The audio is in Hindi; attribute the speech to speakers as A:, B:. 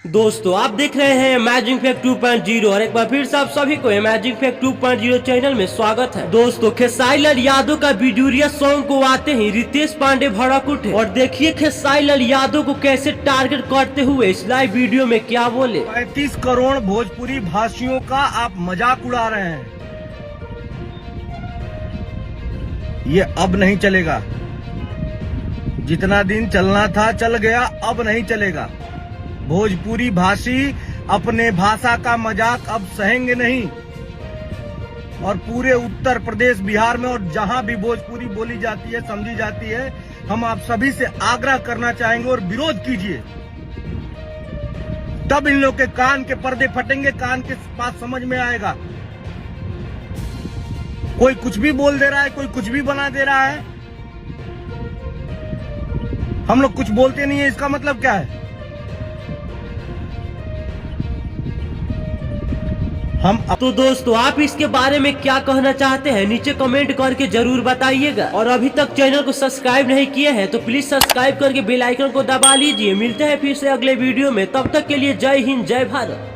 A: दोस्तों आप देख रहे हैं मैजिक फैक्ट 2.0 और एक बार फिर से आप सभी को मैजिक फैक्ट 2.0 चैनल में स्वागत है। दोस्तों खेसारी लाल यादव का वीडियो सॉन्ग को आते ही रितेश पांडे भड़क उठे और देखिए खेसारी लाल यादव को कैसे टारगेट करते हुए इस लाइव वीडियो में क्या बोले।
B: 35 करोड़ भोजपुरी भाषियों का आप मजाक उड़ा रहे हैं। ये अब नहीं चलेगा। जितना दिन चलना था चल गया, अब नहीं चलेगा। भोजपुरी भाषी अपने भाषा का मजाक अब सहेंगे नहीं। और पूरे उत्तर प्रदेश, बिहार में और जहां भी भोजपुरी बोली जाती है, समझी जाती है, हम आप सभी से आग्रह करना चाहेंगे और विरोध कीजिए। तब इन लोग के कान के पर्दे फटेंगे, कान के पास समझ में आएगा। कोई कुछ भी बोल दे रहा है, कोई कुछ भी बना दे रहा है। हम लोग कुछ बोलते नहीं है, इसका मतलब क्या है?
A: तो दोस्तों आप इसके बारे में क्या कहना चाहते हैं नीचे कमेंट करके जरूर बताइएगा। और अभी तक चैनल को सब्सक्राइब नहीं किए हैं तो प्लीज सब्सक्राइब करके बेल आइकन को दबा लीजिए। मिलते हैं फिर से अगले वीडियो में, तब तक के लिए जय हिंद जय भारत।